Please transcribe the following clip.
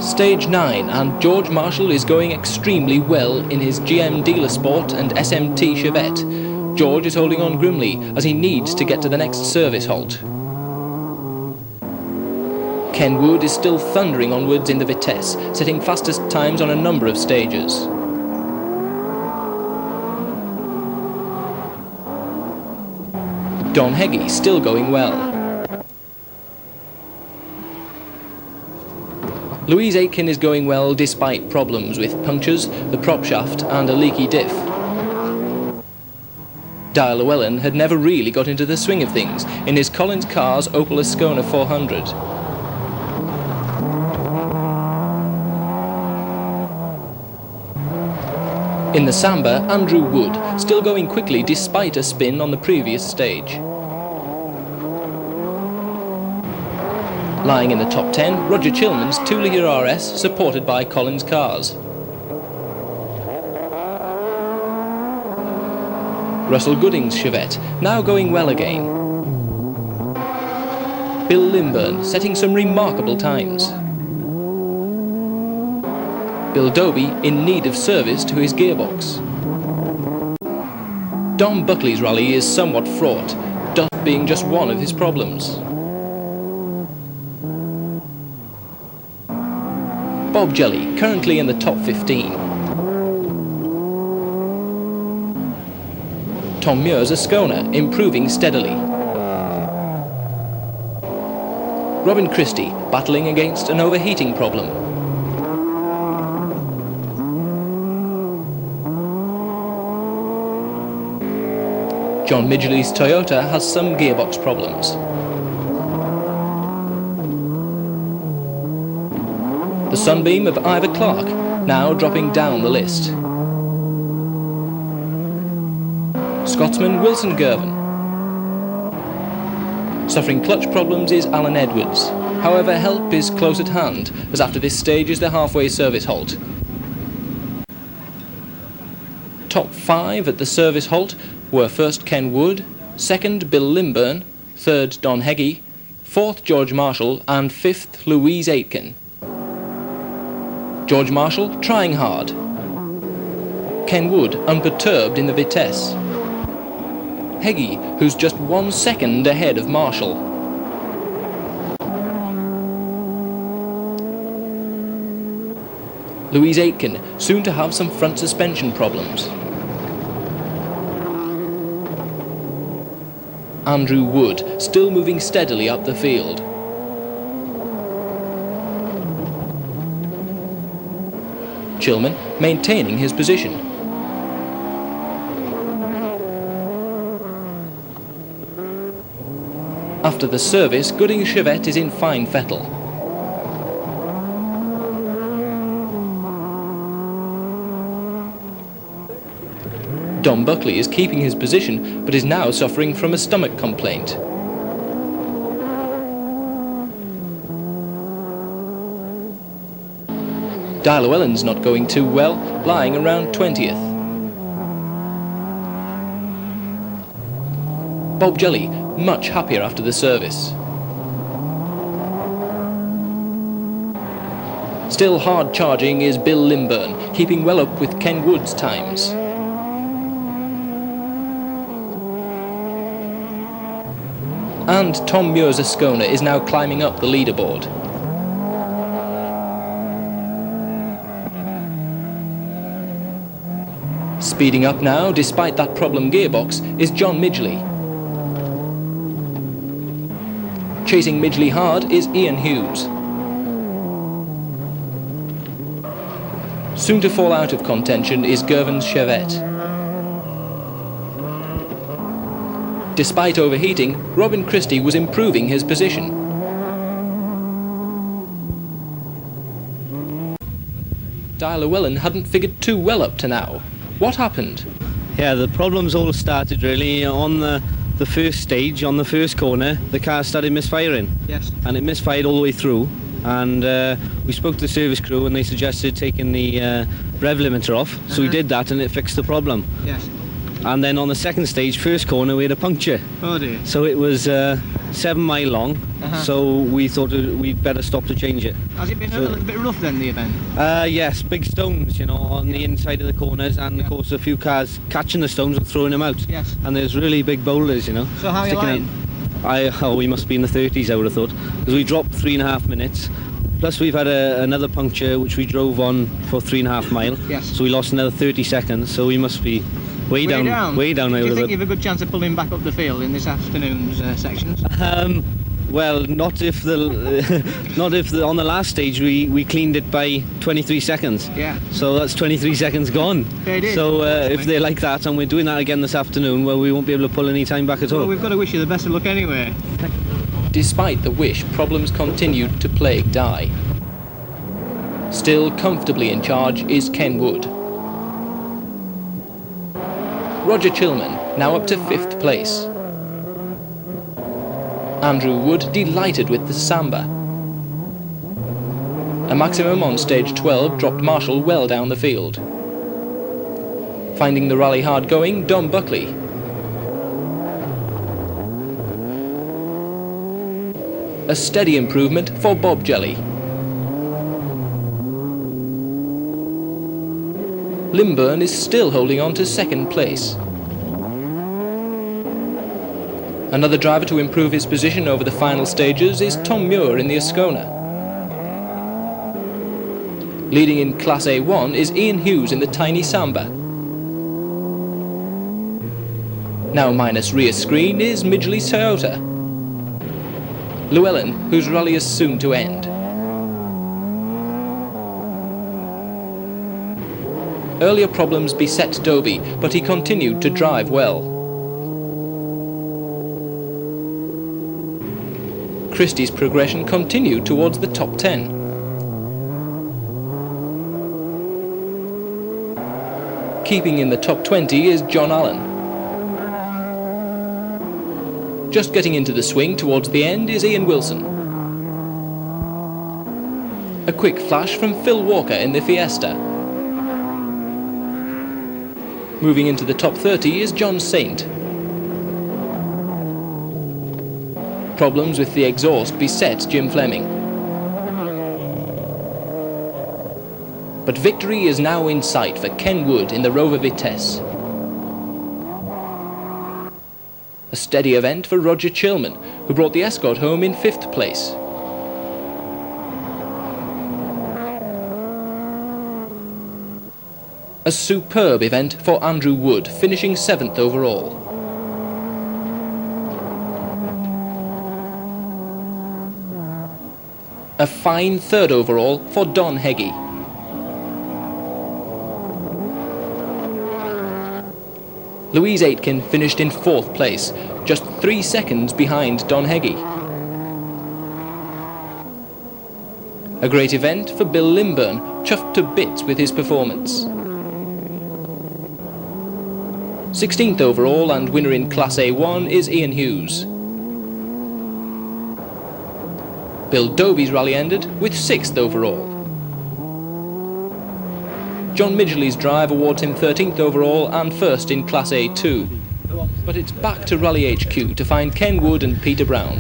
Stage 9, and George Marshall is going extremely well in his GM Dealer Sport and SMT Chevette. George is holding on grimly as he needs to get to the next service halt. Ken Wood is still thundering onwards in the Vitesse, setting fastest times on a number of stages. Don Heggie still going well. Louise Aitken is going well despite problems with punctures, the prop shaft and a leaky diff. Dyer Llewellyn had never really got into the swing of things in his Collins Cars Opel Ascona 400. In the Samba, Andrew Wood still going quickly despite a spin on the previous stage. Lying in the top 10, Roger Chilman's 2-litre RS supported by Collins Cars. Russell Gooding's Chevette now going well again. Bill Limburn setting some remarkable times. Bill Doby in need of service to his gearbox. Don Buckley's rally is somewhat fraught, dust being just one of his problems. Bob Jelly currently in the top 15. Tom Muir's Ascona improving steadily. Robin Christie battling against an overheating problem. John Midgley's Toyota has some gearbox problems. The Sunbeam of Ivor Clark now dropping down the list. Scotsman Wilson Girvan. Suffering clutch problems is Alan Edwards. However, help is close at hand, as after this stage is the halfway service halt. Top 5 at the service halt were first Ken Wood, second Bill Limburn, third Don Heggie, fourth George Marshall and fifth Louise Aitken. George Marshall trying hard. Ken Wood unperturbed in the Vitesse. Heggie, who's just 1 second ahead of Marshall. Louise Aitken soon to have some front suspension problems. Andrew Wood still moving steadily up the field. Chilman maintaining his position. After the service, Gooding's Chevette is in fine fettle. Don Buckley is keeping his position, but is now suffering from a stomach complaint. Dyer Llewellyn's not going too well, lying around 20th. Bob Jelly much happier after the service. Still hard charging is Bill Limburn, keeping well up with Ken Wood's times. And Tom Muir's Ascona is now climbing up the leaderboard. Speeding up now, despite that problem gearbox, is John Midgley. Chasing Midgley hard is Ian Hughes. Soon to fall out of contention is Girvan's Chevette. Despite overheating, Robin Christie was improving his position. Dyer Llewellyn hadn't figured too well up to now. What happened? Yeah, the problems all started really on the first stage, on the first corner. The car started misfiring. Yes. And it misfired all the way through. And we spoke to the service crew and they suggested taking the rev limiter off. So we did that and it fixed the problem. Yes. And then on the second stage, first corner, we had a puncture. Oh dear. So it was 7 mile long, so we thought we'd better stop to change it. Has it been a little bit rough then, the event? Yes, big stones, you know, on the inside of the corners, and of course a few cars catching the stones and throwing them out. Yes. And there's really big boulders, you know. So how are you lying? We must be in the 30s, I would have thought, because we dropped 3.5 minutes. Plus we've had another puncture which we drove on for 3.5 miles. Yes. So we lost another 30 seconds, so we must be way down. Do you over think you've a good chance of pulling back up the field in this afternoon's sections? Well, not if on the last stage we cleaned it by 23 seconds. Yeah. So that's 23 seconds gone. So if they're like that and we're doing that again this afternoon, well, we won't be able to pull any time back at all. Well, we've got to wish you the best of luck anyway. Despite the wish, problems continued to plague Dye. Still comfortably in charge is Ken Wood. Roger Chilman now up to 5th place. Andrew Wood delighted with the Samba. A maximum on stage 12 dropped Marshall well down the field. Finding the rally hard going, Dom Buckley. A steady improvement for Bob Jelly. Limburn is still holding on to 2nd place. Another driver to improve his position over the final stages is Tom Muir in the Ascona. Leading in Class A1 is Ian Hughes in the tiny Samba. Now minus rear screen is Midgley's Toyota. Llewellyn, whose rally is soon to end. Earlier problems beset Doby, but he continued to drive well. Christie's progression continued towards the top 10. Keeping in the top 20 is John Allen. Just getting into the swing towards the end is Ian Wilson. A quick flash from Phil Walker in the Fiesta. Moving into the top 30 is John Saint. Problems with the exhaust beset Jim Fleming. But victory is now in sight for Ken Wood in the Rover Vitesse. A steady event for Roger Chilman, who brought the Escort home in 5th place. A superb event for Andrew Wood, finishing 7th overall. A fine 3rd overall for Don Heggie. Louise Aitken finished in 4th place, just 3 seconds behind Don Heggie. A great event for Bill Limburn, chuffed to bits with his performance. 16th overall and winner in Class A1 is Ian Hughes. Bill Doby's rally ended with 6th overall. John Midgley's drive awards him 13th overall and 1st in Class A2. But it's back to Rally HQ to find Ken Wood and Peter Brown.